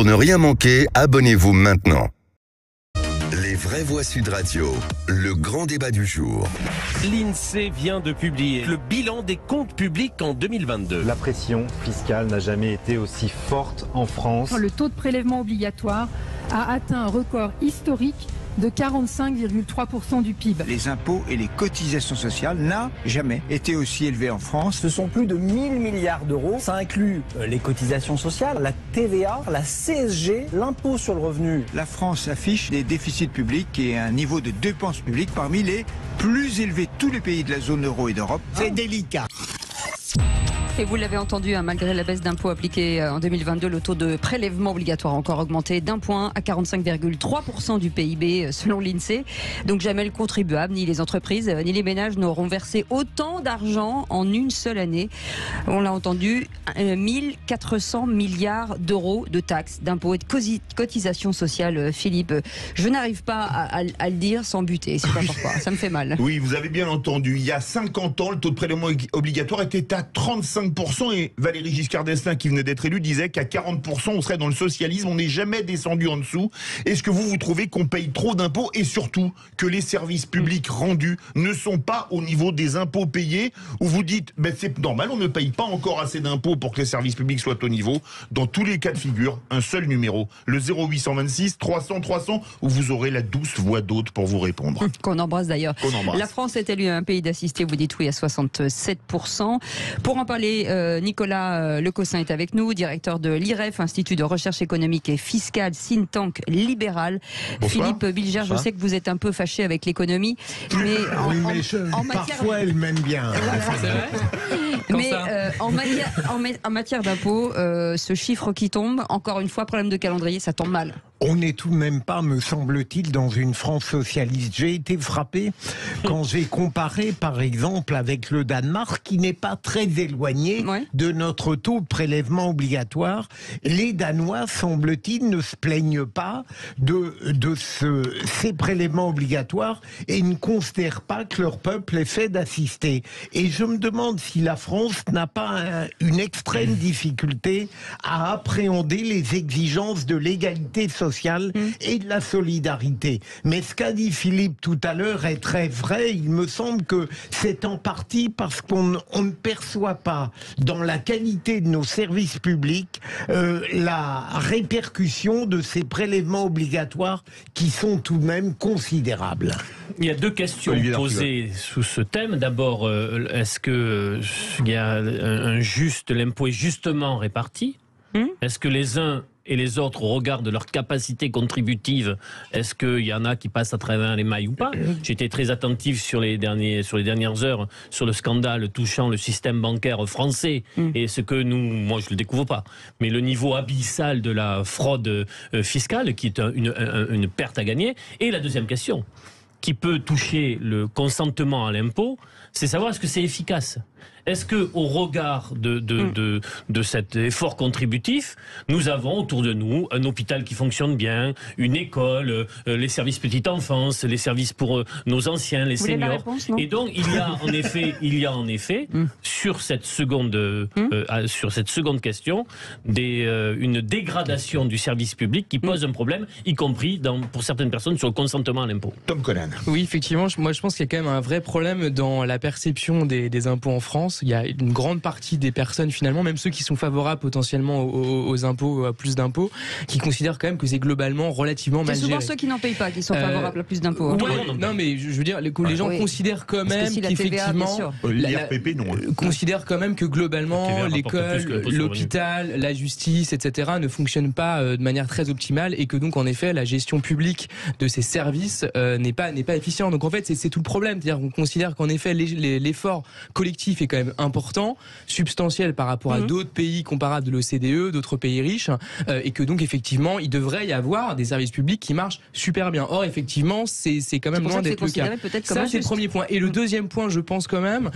Pour ne rien manquer, abonnez-vous maintenant. Les vraies voix Sud Radio, le grand débat du jour. L'INSEE vient de publier le bilan des comptes publics en 2022. La pression fiscale n'a jamais été aussi forte en France. Le taux de prélèvement obligatoire a atteint un record historique de 45,3% du PIB. Les impôts et les cotisations sociales n'ont jamais été aussi élevés en France. Ce sont plus de 1000 milliards d'euros. Ça inclut les cotisations sociales, la TVA, la CSG, l'impôt sur le revenu. La France affiche des déficits publics et un niveau de dépenses publiques parmi les plus élevés de tous les pays de la zone euro et d'Europe. C'est délicat. Et vous l'avez entendu, malgré la baisse d'impôts appliquée en 2022, le taux de prélèvement obligatoire a encore augmenté d'un point à 45,3% du PIB selon l'INSEE. Donc jamais le contribuable, ni les entreprises, ni les ménages n'auront versé autant d'argent en une seule année. On l'a entendu, 1400 milliards d'euros de taxes, d'impôts et de cotisations sociales. Philippe, je n'arrive pas à le dire sans buter, c'est pas pourquoi, ça me fait mal. Oui, vous avez bien entendu, il y a 50 ans, le taux de prélèvement obligatoire était à 35%. Et Valéry Giscard d'Estaing, qui venait d'être élu, disait qu'à 40%, on serait dans le socialisme. On n'est jamais descendu en dessous. Est-ce que vous trouvez qu'on paye trop d'impôts et surtout que les services publics rendus ne sont pas au niveau des impôts payés, où vous dites, c'est normal, on ne paye pas encore assez d'impôts pour que les services publics soient au niveau. Dans tous les cas de figure, un seul numéro, le 0826 300 300, où vous aurez la douce voix d'hôte pour vous répondre. Qu'on embrasse d'ailleurs. Qu'on embrasse. La France est élue un pays d'assistés, vous dites oui à 67%. Pour en parler, Nicolas Lecossin est avec nous, directeur de l'IREF, Institut de recherche économique et fiscale, think tank libéral. Bonsoir. Philippe Bilger, je sais que vous êtes un peu fâché avec l'économie, mais parfois elle m'aime bien. En matière d'impôts, ce chiffre qui tombe, encore une fois, problème de calendrier, ça tombe mal. On n'est tout de même pas, me semble-t-il, dans une France socialiste. J'ai été frappé quand j'ai comparé, par exemple, avec le Danemark, qui n'est pas très éloigné de notre taux de prélèvement obligatoire. Les Danois, semble-t-il, ne se plaignent pas de ces prélèvements obligatoires et ne considèrent pas que leur peuple est fait d'assister. Et je me demande si la France n'a pas une extrême difficulté à appréhender les exigences de l'égalité sociale et de la solidarité. Mais ce qu'a dit Philippe tout à l'heure est très vrai. Il me semble que c'est en partie parce qu'on ne perçoit pas dans la qualité de nos services publics la répercussion de ces prélèvements obligatoires qui sont tout de même considérables. Il y a deux questions posées sous ce thème. D'abord, est-ce que l'impôt est justement réparti ? Est-ce que les uns et les autres, au regard de leur capacité contributive, est-ce qu'il y en a qui passent à travers les mailles ou pas? J'étais très attentif sur les dernières heures sur le scandale touchant le système bancaire français et ce que moi je le découvre pas, mais le niveau abyssal de la fraude fiscale qui est une perte à gagner. Et la deuxième question, qui peut toucher le consentement à l'impôt, c'est savoir est-ce que c'est efficace. Est-ce que, au regard de cet effort contributif, nous avons autour de nous un hôpital qui fonctionne bien, une école, les services petite enfance, les services pour nos anciens, les seniors. Et donc, il y a en effet sur cette seconde question, une dégradation du service public qui pose un problème, y compris pour certaines personnes sur le consentement à l'impôt. Tom Conan. Oui, effectivement, moi je pense qu'il y a quand même un vrai problème dans la perception des impôts en France. Il y a une grande partie des personnes, finalement, même ceux qui sont favorables potentiellement aux impôts, à plus d'impôts, qui considèrent quand même que c'est globalement relativement mal géré. C'est souvent ceux qui n'en payent pas qui sont favorables à plus d'impôts. Non, mais je veux dire, les gens considèrent quand même qu'effectivement, l'IRPP non. Considèrent quand même que globalement, l'école, l'hôpital, la justice, etc. ne fonctionnent pas de manière très optimale et que donc en effet la gestion publique de ces services n'est pas efficiente. Donc en fait c'est tout le problème, c'est-à-dire qu'on considère qu'en effet l'effort collectif est quand même important, substantiel par rapport à d'autres pays comparables de l'OCDE, d'autres pays riches, et que donc effectivement il devrait y avoir des services publics qui marchent super bien. Or effectivement c'est quand même loin d'être le cas. Ça c'est le premier point. Et le deuxième point, je pense quand même,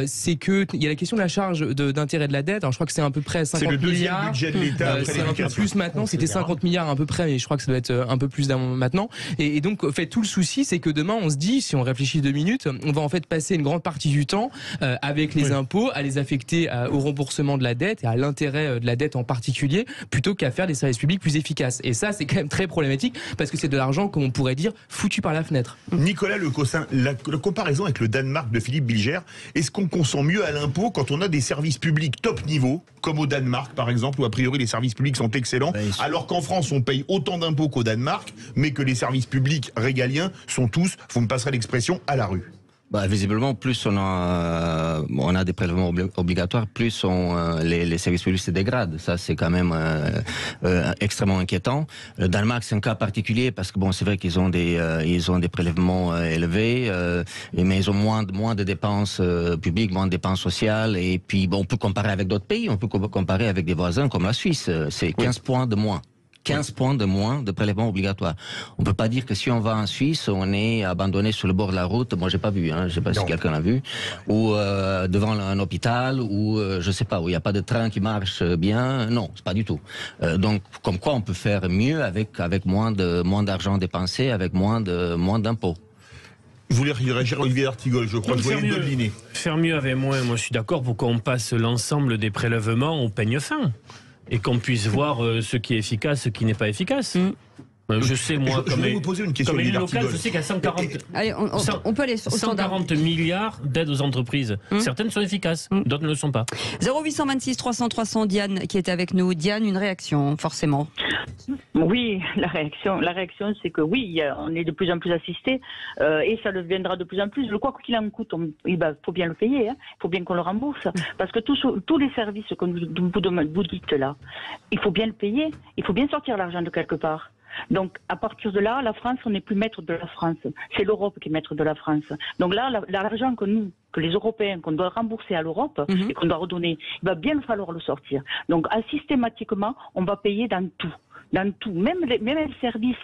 c'est que il y a la question de la charge d'intérêt de la dette. Alors je crois que c'est à peu près 50 milliards. C'est le deuxième budget de l'État. C'est un peu plus maintenant. C'était 50 milliards à peu près, mais je crois que ça doit être un peu plus maintenant. Et donc en fait tout le souci, c'est que demain on se dit, si on réfléchit 2 minutes, on va en fait passer une grande partie du temps avec avec les impôts à les affecter au remboursement de la dette et à l'intérêt de la dette en particulier, plutôt qu'à faire des services publics plus efficaces. Et ça, c'est quand même très problématique parce que c'est de l'argent, comme on pourrait dire, foutu par la fenêtre. Nicolas Lecossin, la comparaison avec le Danemark de Philippe Bilger, est-ce qu'on consent mieux à l'impôt quand on a des services publics top niveau, comme au Danemark par exemple, où a priori les services publics sont excellents, alors qu'en France on paye autant d'impôts qu'au Danemark, mais que les services publics régaliens sont tous, vous me passerez l'expression, à la rue? Visiblement, plus on a des prélèvements obligatoires, plus les services publics se dégradent. Ça, c'est quand même extrêmement inquiétant. Le Danemark, c'est un cas particulier parce que c'est vrai qu'ils ont des prélèvements élevés, mais ils ont moins de dépenses publiques, moins de dépenses sociales. Et puis, on peut comparer avec d'autres pays, on peut comparer avec des voisins comme la Suisse. C'est 15 points de moins. 15 points de moins de prélèvements obligatoires. On peut pas dire que si on va en Suisse, on est abandonné sur le bord de la route. Moi, j'ai pas vu, je sais pas si quelqu'un l'a vu, ou devant un hôpital, ou je sais pas, où il n'y a pas de train qui marche bien. Non, c'est pas du tout. Donc, comme quoi, on peut faire mieux avec moins d'argent dépensé, avec moins d'impôts. Vous voulez réagir, Olivier d'Artigol, je crois que vous voyez deviner. Faire mieux avec moins, moi je suis d'accord pour qu'on passe l'ensemble des prélèvements au peigne fin. Et qu'on puisse voir ce qui est efficace, ce qui n'est pas efficace. Je sais, moi, je vais vous poser une question, comme élu local, je sais qu'à 140, allez, on peut aller au 140 milliards d'aides aux entreprises. Certaines sont efficaces, d'autres ne le sont pas. 0826 300 300, Diane qui est avec nous. Diane, une réaction, forcément. Oui, la réaction, c'est que oui, on est de plus en plus assisté et ça deviendra de plus en plus. Quoi qu'il en coûte, faut bien le payer, faut bien qu'on le rembourse, parce que tous les services que vous dites là, il faut bien le payer, il faut bien sortir l'argent de quelque part. Donc, à partir de là, la France, on n'est plus maître de la France. C'est l'Europe qui est maître de la France. Donc là, l'argent que les Européens, qu'on doit rembourser à l'Europe et qu'on doit redonner, il va bien falloir le sortir. Donc, systématiquement, on va payer dans tout. Dans tout, même les services,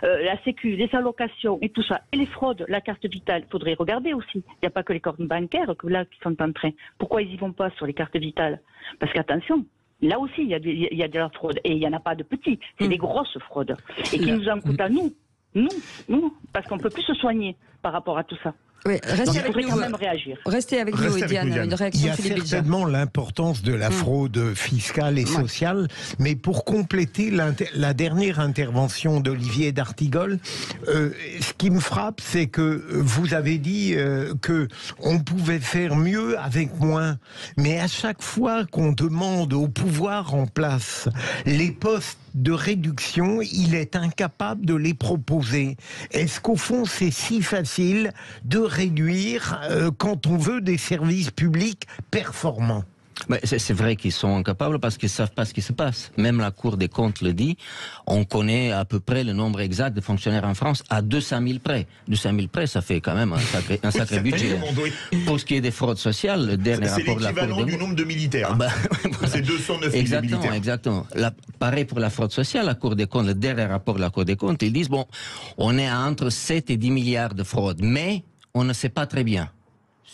la sécu, les allocations et tout ça, et les fraudes, la carte vitale, il faudrait regarder aussi. Il n'y a pas que les comptes bancaires qui sont en train. Pourquoi ils y vont pas sur les cartes vitales? Parce qu'attention, là aussi, il y a de la fraude. Et il n'y en a pas de petites. C'est des grosses fraudes. Et qui nous en coûtent à nous, parce qu'on ne peut plus se soigner par rapport à tout ça. Oui, restez avec nous. Quand même réagir. Restez avec nous, Diane. Une réaction. Il y a certainement l'importance de la fraude fiscale et sociale, mais pour compléter la dernière intervention d'Olivier d'Artigol, ce qui me frappe, c'est que vous avez dit que on pouvait faire mieux avec moins, mais à chaque fois qu'on demande au pouvoir en place les postes de réduction, il est incapable de les proposer. Est-ce qu'au fond, c'est si facile de réduire quand on veut des services publics performants? C'est vrai qu'ils sont incapables parce qu'ils ne savent pas ce qui se passe. Même la Cour des comptes le dit. On connaît à peu près le nombre exact de fonctionnaires en France à 200 000 près. 200 000 près, ça fait quand même un sacré budget. Pour ce qui est des fraudes sociales, le dernier rapport de la Cour des comptes... C'est l'équivalent du nombre de militaires. C'est 209 000 militaires. Exactement. Pareil pour la fraude sociale, la Cour des comptes, le dernier rapport de la Cour des comptes, ils disent, on est à entre 7 et 10 milliards de fraudes, mais on ne sait pas très bien.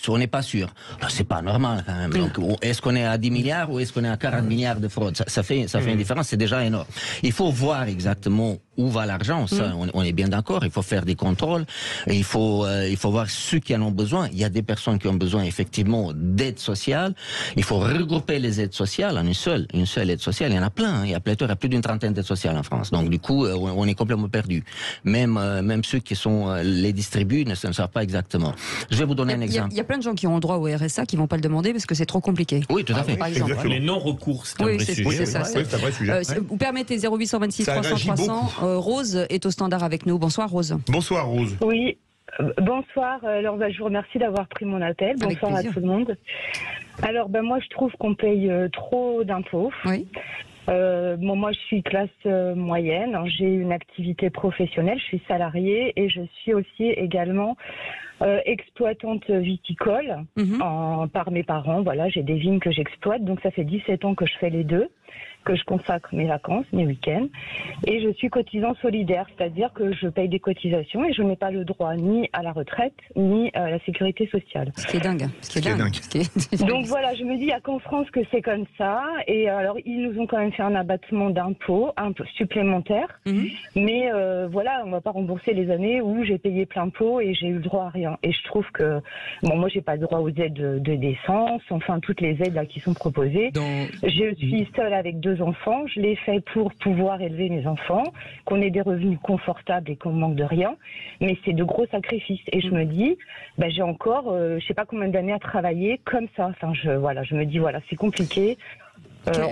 On n'est pas sûr. C'est pas normal quand même. Donc, est-ce qu'on est à 10 milliards ou est-ce qu'on est à 40 milliards de fraude? Ça fait une différence, c'est déjà énorme. Il faut voir exactement où va l'argent, ça, on est bien d'accord. Il faut faire des contrôles. Il faut voir ceux qui en ont besoin. Il y a des personnes qui ont besoin effectivement d'aide sociale. Il faut regrouper les aides sociales en une seule aide sociale. Il y en a plein. Il y a plus d'une trentaine d'aides sociales en France. Donc du coup, on est complètement perdu. Même ceux qui les distribuent ne savent pas exactement. Je vais vous donner un exemple. Il y a plein de gens qui ont droit au RSA qui vont pas le demander parce que c'est trop compliqué. Oui, tout à fait. Par exemple, les non-recours, c'est un vrai sujet. Oui, c'est un vrai sujet. Vous permettez 0826 300 300. Rose est au standard avec nous. Bonsoir Rose. Bonsoir Rose. Oui, bonsoir. Alors je vous remercie d'avoir pris mon appel. Bonsoir à tout le monde. Alors moi je trouve qu'on paye trop d'impôts. Oui. Moi je suis classe moyenne. J'ai une activité professionnelle. Je suis salariée et je suis aussi également exploitante viticole par mes parents. Voilà, j'ai des vignes que j'exploite. Donc ça fait 17 ans que je fais les deux. que je consacre mes vacances, mes week-ends, et je suis cotisant solidaire, c'est-à-dire que je paye des cotisations et je n'ai pas le droit ni à la retraite, ni à la sécurité sociale. Ce qui est dingue. Donc voilà, je me dis, il n'y a qu'en France que c'est comme ça, et alors ils nous ont quand même fait un abattement d'impôts, un peu supplémentaire, mais voilà, on ne va pas rembourser les années où j'ai payé plein pot et j'ai eu le droit à rien. Et je trouve que, bon, moi j'ai pas le droit aux aides d'essence, enfin toutes les aides là qui sont proposées. Je suis seule avec 2 enfants, je l'ai fait pour pouvoir élever mes enfants, qu'on ait des revenus confortables et qu'on manque de rien, mais c'est de gros sacrifices. Et je me dis, j'ai encore, je sais pas combien d'années à travailler comme ça. Enfin, je me dis, voilà, c'est compliqué.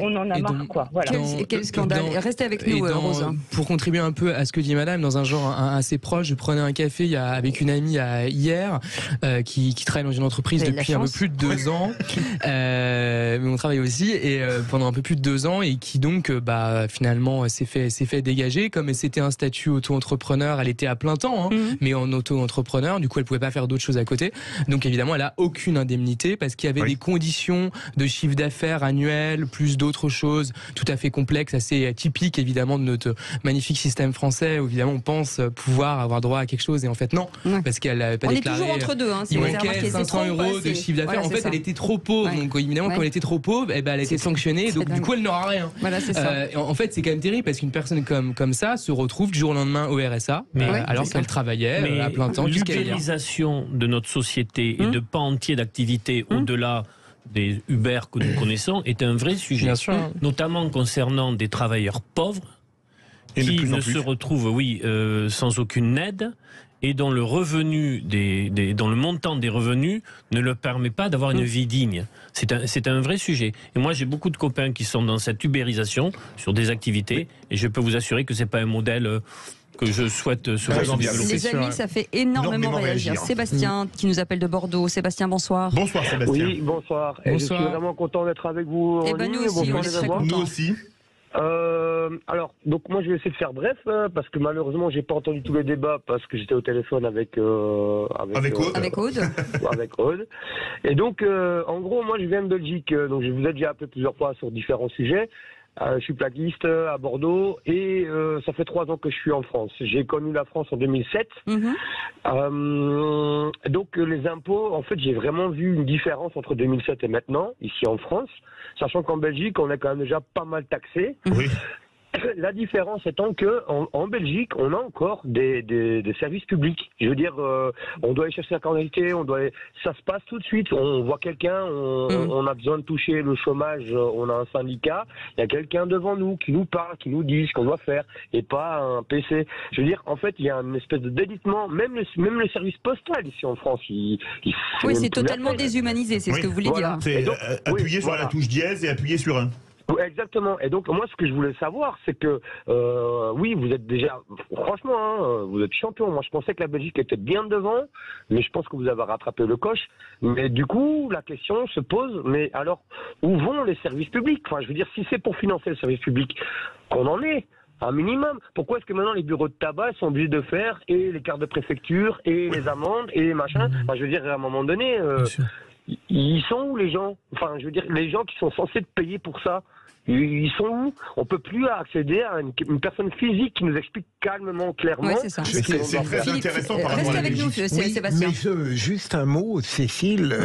On en a marre, quoi. Voilà. Quel scandale. Restez avec nous, Rose. Pour contribuer un peu à ce que dit Madame, dans un genre assez proche, je prenais un café avec une amie hier qui travaille dans une entreprise depuis un peu plus de 2 ans. Mais on travaille aussi et pendant un peu plus de 2 ans et qui donc finalement s'est fait dégager. Comme c'était un statut auto-entrepreneur, elle était à plein temps, mais en auto-entrepreneur. Du coup, elle pouvait pas faire d'autres choses à côté. Donc évidemment, elle a aucune indemnité parce qu'il y avait des conditions de chiffre d'affaires annuel plus d'autres choses tout à fait complexes, assez typiques évidemment de notre magnifique système français où évidemment on pense pouvoir avoir droit à quelque chose et en fait non, parce qu'elle n'avait pas déclaré. On est toujours entre deux. Il manquait 500 € de chiffre d'affaires. Voilà, en fait, elle était trop pauvre. Donc évidemment, quand elle était trop pauvre, elle a été sanctionnée. Donc du coup, elle n'aura rien. Voilà, c'est ça. En fait, c'est quand même terrible parce qu'une personne comme ça se retrouve du jour au lendemain au RSA alors qu'elle travaillait à plein temps. L'ubérisation de notre société et de pans entiers d'activités au-delà des Uber que nous connaissons est un vrai sujet, notamment concernant des travailleurs pauvres qui ne se retrouvent sans aucune aide et dont le revenu dont le montant des revenus ne leur permet pas d'avoir une vie digne. C'est un vrai sujet. Et moi, j'ai beaucoup de copains qui sont dans cette ubérisation sur des activités et je peux vous assurer que c'est pas un modèle que je souhaite développer. Les amis, ça fait énormément réagir. Sébastien, qui nous appelle de Bordeaux. Sébastien, bonsoir. Bonsoir, Sébastien. Oui, bonsoir. Je suis vraiment content d'être avec vous. Nous aussi, on est très contents. Nous aussi. Alors, donc moi je vais essayer de faire bref parce que malheureusement j'ai pas entendu tous les débats parce que j'étais au téléphone avec Aude. Avec Aude. Et donc en gros moi je viens de Belgique, donc je vous ai déjà appelé plusieurs fois sur différents sujets. Je suis plaquiste à Bordeaux et ça fait 3 ans que je suis en France. J'ai connu la France en 2007. Donc les impôts, en fait, j'ai vraiment vu une différence entre 2007 et maintenant, ici en France, sachant qu'en Belgique, on est quand même déjà pas mal taxé. Oui. La différence étant que en Belgique, on a encore des services publics. Je veux dire, on doit aller chercher la carte d'identité, ça se passe tout de suite. On voit quelqu'un, on a besoin de toucher le chômage, on a un syndicat, il y a quelqu'un devant nous qui nous parle, qui nous dit ce qu'on doit faire, et pas un PC. Je veux dire, en fait, il y a une espèce de délitement, même le service postal ici en France. Oui, c'est totalement déshumanisé, c'est ce que vous voulez dire. C'est appuyer sur la touche dièse et appuyer sur 1. Exactement. Et donc moi, ce que je voulais savoir, c'est que oui, vous êtes déjà, franchement, vous êtes champion. Moi, je pensais que la Belgique était bien devant, mais je pense que vous avez rattrapé le coche. Mais du coup, la question se pose. Mais alors, où vont les services publics? Enfin, je veux dire, si c'est pour financer le service public, qu'on en ait un minimum. Pourquoi est-ce que maintenant les bureaux de tabac sont obligés de faire et les cartes de préfecture et les amendes et les machins? Enfin, je veux dire, à un moment donné. Ils sont où les gens? Enfin, je veux dire, les gens qui sont censés payer pour ça, ils sont où? On peut plus accéder à une personne physique qui nous explique calmement, clairement. Ouais, c'est ça. C'est très intéressant par rapport à la Belgique. Sébastien. Mais juste un mot, Cécile.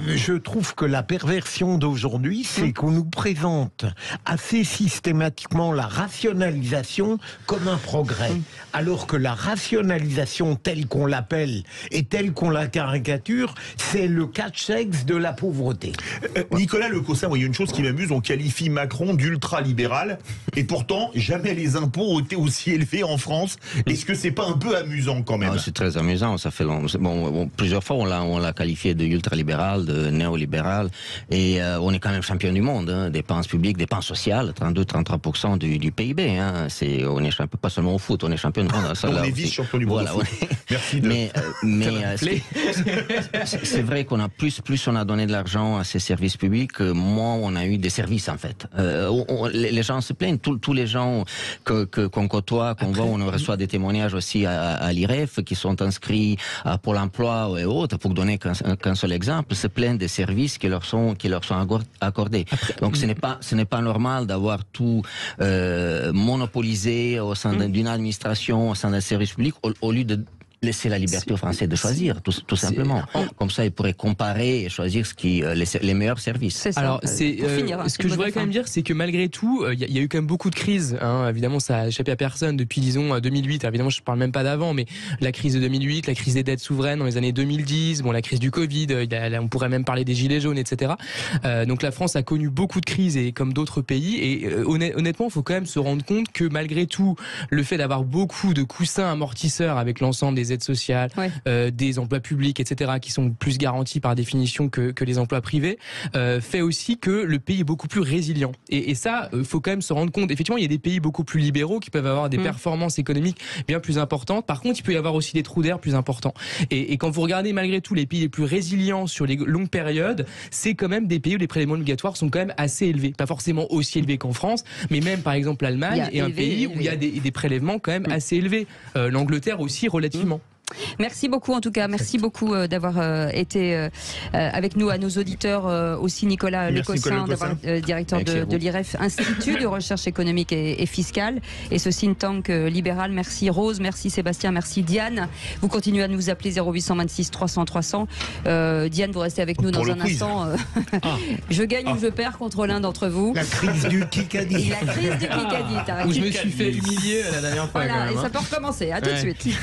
Je trouve que la perversion d'aujourd'hui, c'est qu'on nous présente assez systématiquement la rationalisation comme un progrès, alors que la rationalisation telle qu'on l'appelle et telle qu'on la caricature, c'est le catch-sexe de la pauvreté. Nicolas Lecossin, il y a une chose qui m'amuse, on qualifie Macron d'ultra-libéral, et pourtant, jamais les impôts ont été aussi élevés en France. Est-ce que c'est pas un peu amusant quand même? C'est très amusant, ça fait long. Plusieurs fois on l'a qualifié de ultra-libéral, de néolibéral, et on est quand même champion du monde, dépenses publiques, dépenses sociales, 32-33% du PIB. On est champion, pas seulement au foot, on est champion du monde. On est vice-champion du monde. Voilà, merci. Mais c'est vrai qu'on a plus on a donné de l'argent à ces services publics, moins on a eu des services en fait. les gens se plaignent. Tous les gens qu'on côtoie, qu'on voit, on reçoit des témoignages aussi à l'IREF qui sont inscrits à Pôle emploi et autres, pour donner qu'un seul exemple, se plaignent des services qui leur sont accordés. Donc ce n'est pas normal d'avoir tout monopolisé au sein d'une administration, au sein d'un service public, au lieu de laisser la liberté aux Français de choisir, tout simplement. Comme ça, ils pourraient comparer et choisir les meilleurs services. Alors, ce que je voudrais quand même dire, c'est que malgré tout, il y a eu quand même beaucoup de crises. Hein. Évidemment, ça a échappé à personne depuis, disons, 2008. Alors, évidemment, je ne parle même pas d'avant, mais la crise de 2008, la crise des dettes souveraines dans les années 2010, la crise du Covid, on pourrait même parler des gilets jaunes, etc. Donc, la France a connu beaucoup de crises, et comme d'autres pays. Et honnêtement, il faut quand même se rendre compte que malgré tout, le fait d'avoir beaucoup de coussins amortisseurs avec l'ensemble des aides sociales, des emplois publics, etc., qui sont plus garantis par définition que les emplois privés, fait aussi que le pays est beaucoup plus résilient. Et ça, faut quand même se rendre compte. Effectivement, il y a des pays beaucoup plus libéraux qui peuvent avoir des performances économiques bien plus importantes. Par contre, il peut y avoir aussi des trous d'air plus importants. Et quand vous regardez malgré tout les pays les plus résilients sur les longues périodes, c'est quand même des pays où les prélèvements obligatoires sont quand même assez élevés. Pas forcément aussi élevés qu'en France, mais même par exemple l'Allemagne est un pays où il y a des prélèvements quand même assez élevés. L'Angleterre aussi relativement. Merci beaucoup en tout cas, merci beaucoup d'avoir été avec nous, à nos auditeurs aussi, Nicolas Lecossin, directeur de l'IREF, Institut de recherche économique et fiscale, et ce think tank libéral. Merci Rose, merci Sébastien, merci Diane. Vous continuez à nous appeler 0826 300 300. Diane, vous restez avec nous dans un instant. Je gagne ou je perds contre l'un d'entre vous. La crise du Kikadi. La crise du Kikadi, où je me suis fait humilier la dernière fois. Voilà, et ça peut recommencer, à tout de suite.